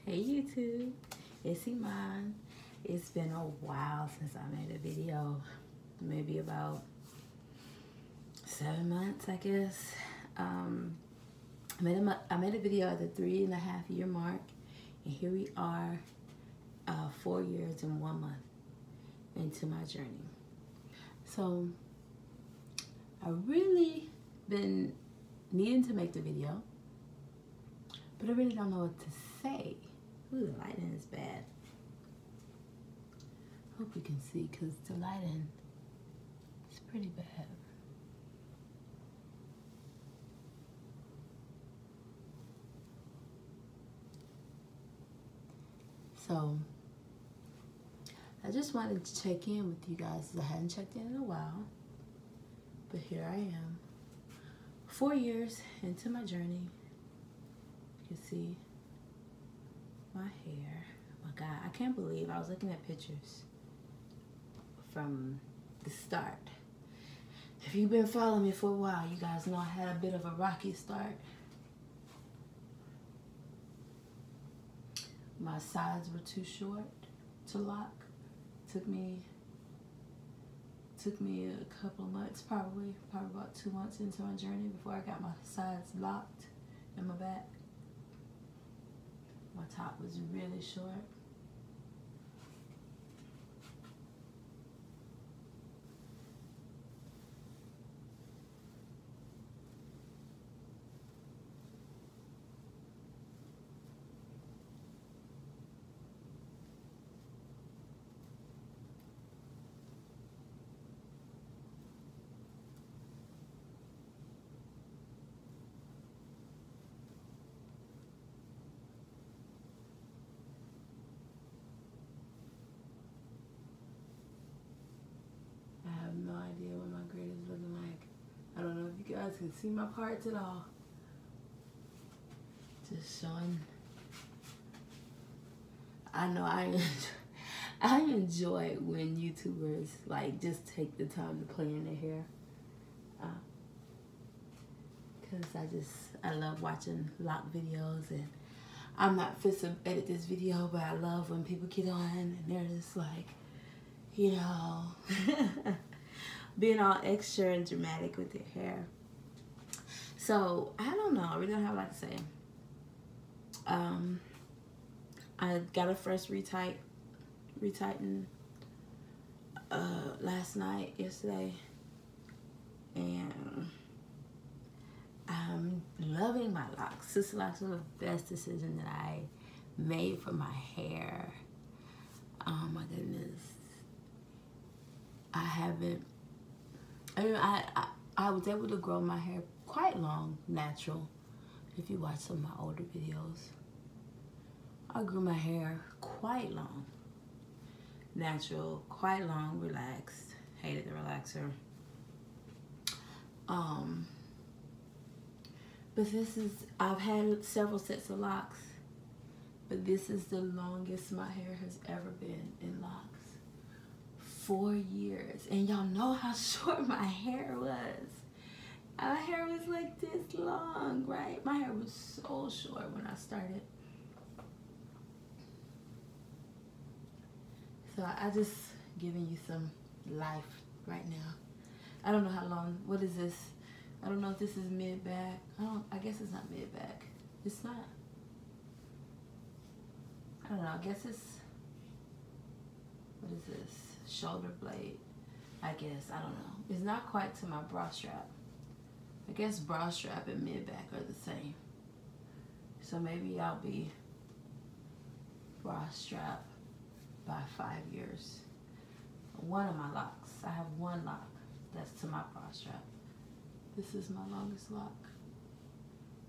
Hey YouTube, it's Iman. It's been a while since I made a video, maybe about 7 months, I guess. I made a video at the 3.5 year mark, and here we are 4 years and 1 month into my journey. So I really been needing to make the video, but I really don't know what to say. Ooh, the lighting is bad. Hope you can see, because the lighting is pretty bad. So I just wanted to check in with you guys. I hadn't checked in a while, but here I am, 4 years into my journey. You can see my hair. Oh my God, I can't believe I was looking at pictures from the start. If you've been following me for a while, you guys know I had a bit of a rocky start. My sides were too short to lock. Took me a couple of months, probably about 2 months into my journey before I got my sides locked in my back. My top was really short. I have no idea what my grid is looking like. I don't know if you guys can see my parts at all. Just showing. I know I enjoy when YouTubers like just take the time to play in their hair. Cause I love watching lock videos, and I'm not fit to edit this video, but I love when people get on and they're just like, you know, being all extra and dramatic with their hair. So I don't know, I really don't have a lot to say. I got a fresh retighten yesterday, and I'm loving my locks. Sisterlocks was the best decision that I made for my hair. Oh my goodness. I was able to grow my hair quite long, natural. If you watch some of my older videos, I grew my hair quite long, natural, quite long, relaxed. Hated the relaxer. But I've had several sets of locks, but this is the longest my hair has ever been in locks. 4 years, and y'all know how short my hair was. My hair was like this long, right? My hair was so short when I started. So I just giving you some life right now. I don't know how long. What is this? I don't know if this is mid back. I guess it's not mid back. It's not. I don't know. I guess it's. What is this? Shoulder blade, I guess. I don't know. It's not quite to my bra strap. I guess bra strap and mid back are the same. So maybe I'll be bra strap by 5 years. One of my locks. I have one lock that's to my bra strap. This is my longest lock.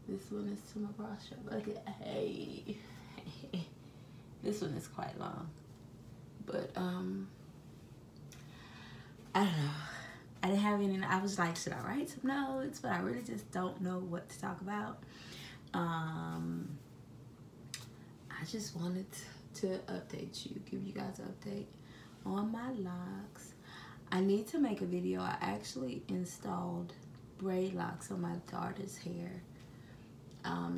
This one is to my bra strap. Look at, hey. This one is quite long. But I don't know. I didn't have any. I was like, should I write some notes? But I really just don't know what to talk about. I just wanted to update you, give you guys an update on my locks. I need to make a video. I actually installed braid locks on my daughter's hair.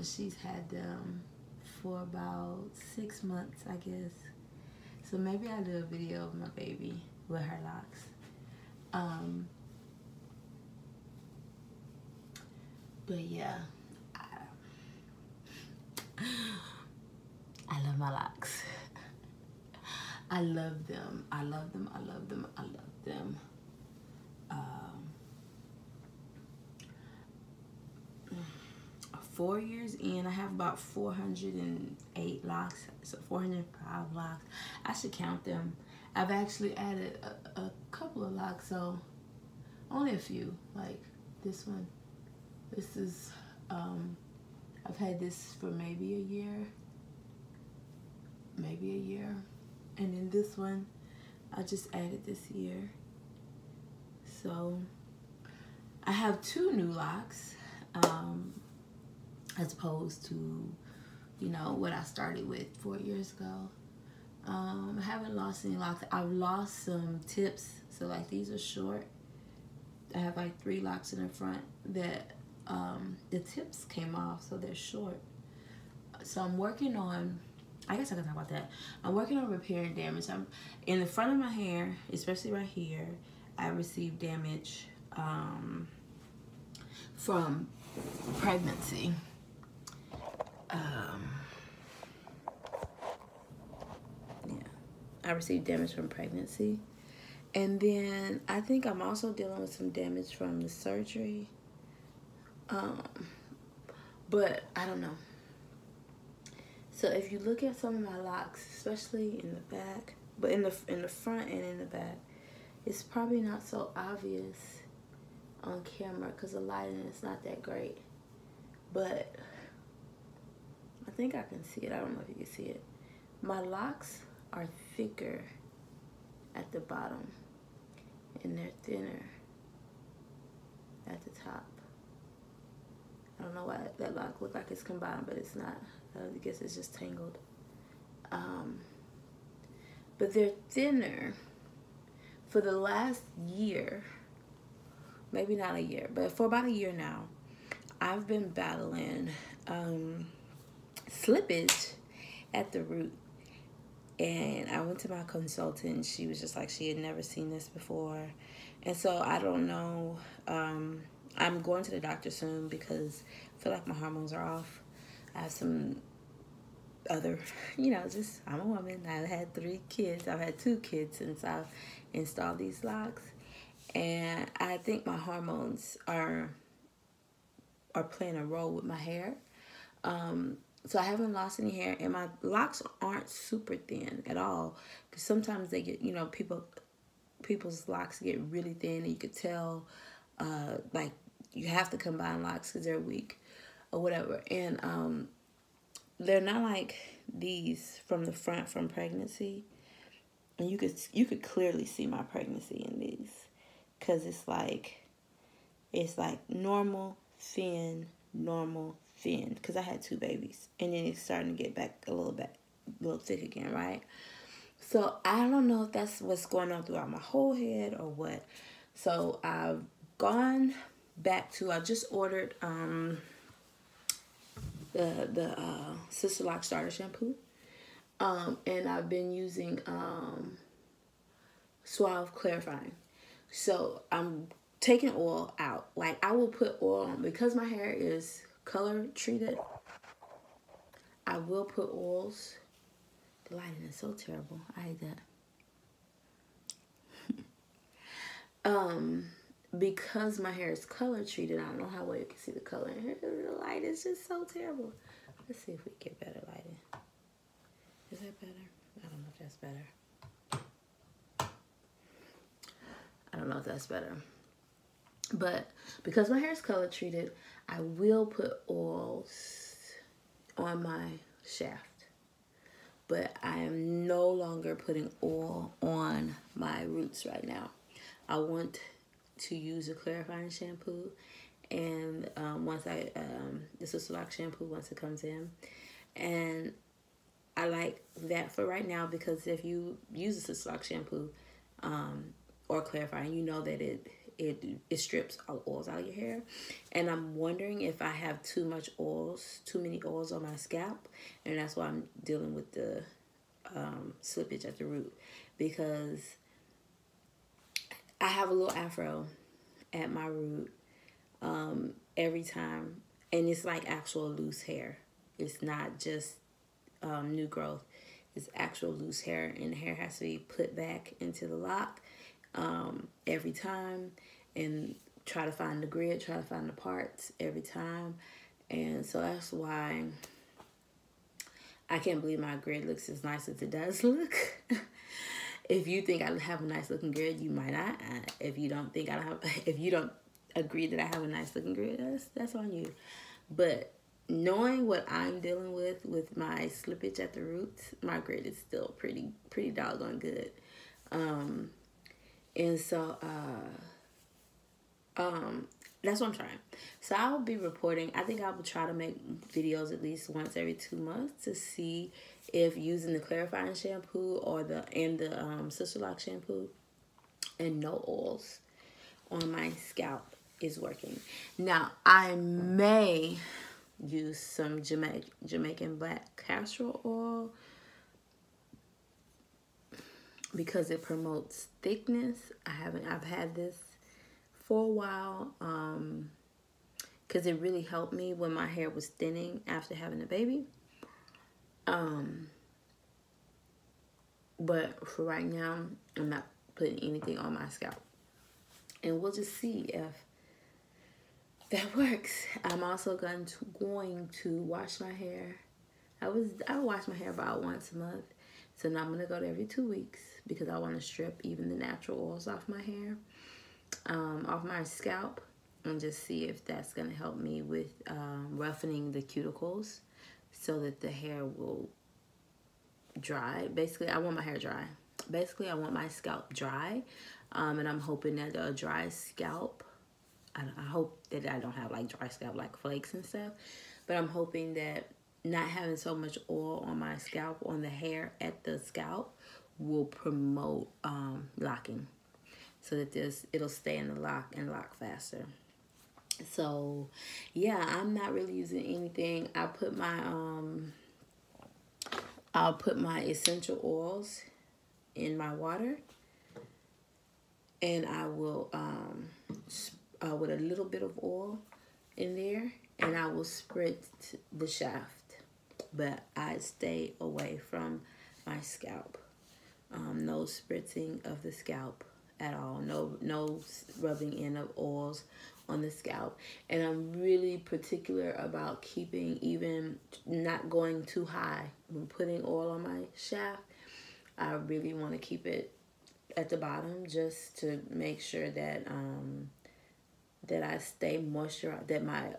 She's had them for about 6 months, I guess. So maybe I'll do a video of my baby with her locks. But yeah, I love my locks. I love them. I love them. I love them. I love them. 4 years in, I have about 408 locks, so 405 locks. I should count them. I've actually added a couple of locks, so only a few, like this one. This is, I've had this for maybe a year. And then this one, I just added this year. So I have 2 new locks, as opposed to, you know, what I started with 4 years ago. I haven't lost any locks. I've lost some tips. So like these are short. I have like 3 locks in the front that the tips came off, so they're short. So I'm working on, I guess I can talk about that. I'm working on repairing damage. I'm in the front of my hair, especially right here. I received damage from pregnancy. I received damage from pregnancy. And then I think I'm also dealing with some damage from the surgery. But I don't know. So if you look at some of my locks, especially in the back, but in the front and in the back, it's probably not so obvious on camera because the lighting is not that great. But I think I can see it. I don't know if you can see it. My locks are thicker at the bottom and they're thinner at the top. I don't know why that lock looks like it's combined, but it's not. I guess it's just tangled. But they're thinner. For the last year, maybe not a year, but for about a year now, I've been battling slippage at the root. And I went to my consultant. She was just like, she had never seen this before. And so I don't know. I'm going to the doctor soon because I feel like my hormones are off. I have some other, you know, just, I'm a woman. I've had 3 kids. I've had 2 kids since I've installed these locks. And I think my hormones are playing a role with my hair. So I haven't lost any hair, and my locks aren't super thin at all. Because sometimes they get, you know, people's locks get really thin, and you could tell, like, you have to combine locks because they're weak or whatever. And they're not like these from the front from pregnancy. And you could clearly see my pregnancy in these because it's like normal, thin, normal, thin, because I had 2 babies, and then it's starting to get back a little thick again, right? So I don't know if that's what's going on throughout my whole head or what. So I've gone back to, I just ordered the Sisterlocks starter shampoo, and I've been using Suave clarifying. So I'm taking oil out. Like, I will put oil on because my hair is color treated. I will put oils. The lighting is so terrible. I hate that. Because my hair is color treated, I don't know how well you can see the color in here. The light is just so terrible. Let's see if we get better lighting. Is that better? I don't know if that's better. I don't know if that's better. But because my hair is color treated, I will put oils on my shaft. But I am no longer putting oil on my roots right now. I want to use a clarifying shampoo, and once the Sisterlocks shampoo once it comes in, and I like that for right now because if you use a Sisterlocks shampoo or clarifying, you know that it strips all oils out of your hair. And I'm wondering if I have too many oils on my scalp, and that's why I'm dealing with the slippage at the root, because I have a little afro at my root every time, and it's like actual loose hair. It's not just new growth. It's actual loose hair, and the hair has to be put back into the lock every time, and try to find the grid, try to find the parts every time. And so that's why I can't believe my grid looks as nice as it does look. If you think I have a nice looking grid, you might not. If you don't think if you don't agree that I have a nice looking grid, that's on you. But knowing what I'm dealing with my slippage at the roots, my grid is still pretty doggone good. And so that's what I'm trying. So I'll be reporting. I think I will try to make videos at least once every 2 months to see if using the clarifying shampoo or the Sisterlocks shampoo and no oils on my scalp is working. Now I may use some Jamaican black castor oil because it promotes thickness. I've had this for a while because it really helped me when my hair was thinning after having a baby. But for right now, I'm not putting anything on my scalp, and we'll just see if that works. I'm also going to wash my hair. I wash my hair about once a month, so now I'm gonna go to every 2 weeks because I want to strip even the natural oils off my hair, off my scalp, and just see if that's gonna help me with roughening the cuticles so that the hair will dry. Basically, I want my hair dry. Basically, I want my scalp dry, and I'm hoping that a dry scalp, I hope that I don't have like dry scalp like flakes and stuff, but I'm hoping that not having so much oil on my scalp, on the hair at the scalp, will promote locking, so that it'll stay in the lock and lock faster. So yeah, I'm not really using anything. I'll put my essential oils in my water, and I will with a little bit of oil in there, and I will spritz the shaft, but I stay away from my scalp. No spritzing of the scalp at all. No rubbing in of oils on the scalp. And I'm really particular about keeping, even not going too high when putting oil on my shaft. I really want to keep it at the bottom, just to make sure that that I stay moisturized, that my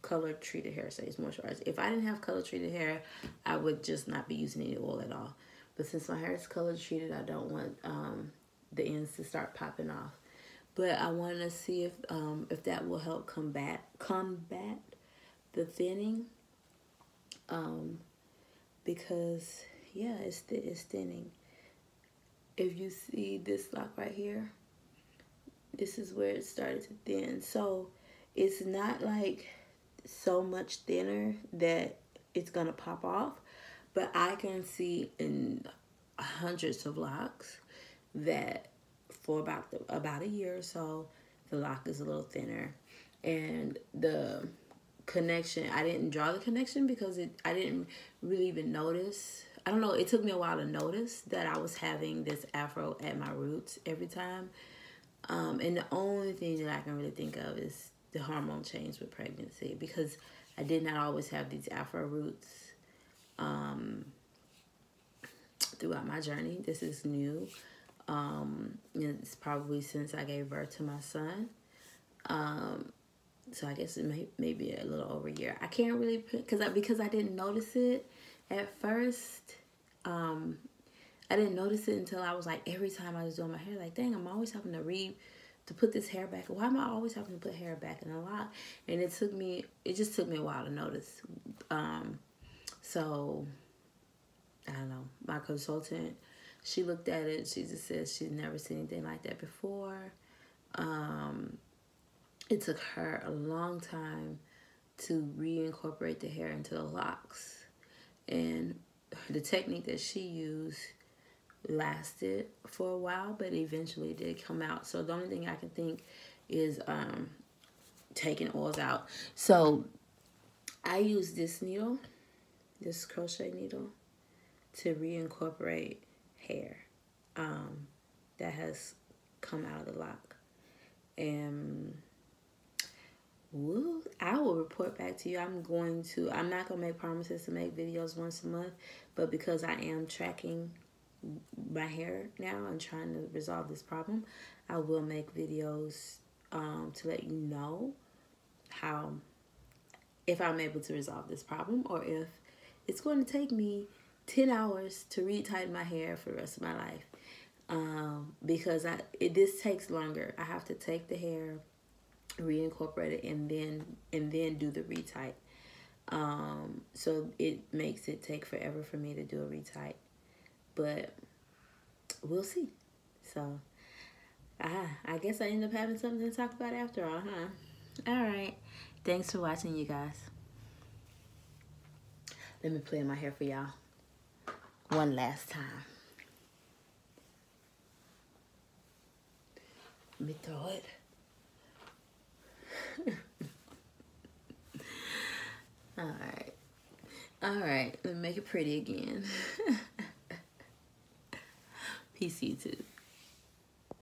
color treated hair stays moisturized. If I didn't have color treated hair, I would just not be using any oil at all. But since my hair is color treated, I don't want the ends to start popping off. But I want to see if that will help combat the thinning, because yeah, it's thinning. If you see this lock right here, this is where it started to thin. So it's not like so much thinner that it's gonna pop off, but I can see in hundreds of locks that for about a year or so, the lock is a little thinner. And the connection, I didn't draw the connection because I didn't really even notice. I don't know, it took me a while to notice that I was having this afro at my roots every time. And the only thing that I can really think of is the hormone change with pregnancy, because I did not always have these afro roots throughout my journey. This is new. It's probably since I gave birth to my son. So I guess it may be a little over a year. I can't really put, because I didn't notice it at first. I didn't notice it until I was like, every time I was doing my hair, like, dang, I'm always having to put this hair back. Why am I always having to put hair back in a lot? And it just took me a while to notice. So I don't know. My consultant, she looked at it. She just said she'd never seen anything like that before. it took her a long time to reincorporate the hair into the locks. And the technique that she used lasted for a while, but eventually it did come out. So the only thing I can think is taking oils out. So I use this needle, this crochet needle, to reincorporate hair that has come out of the lock. And I will report back to you. I'm not going to make promises to make videos once a month, but because I am tracking my hair now and trying to resolve this problem, I will make videos to let you know if I'm able to resolve this problem, or if it's going to take me 10 hours to retighten my hair for the rest of my life. Because this takes longer. I have to take the hair, reincorporate it, and then do the retight. So it makes it take forever for me to do a retight, but we'll see. So I guess I end up having something to talk about after all, huh? All right, thanks for watching, you guys. Let me play in my hair for y'all one last time. Let me throw it. All right, let me make it pretty again. Peace, YouTube.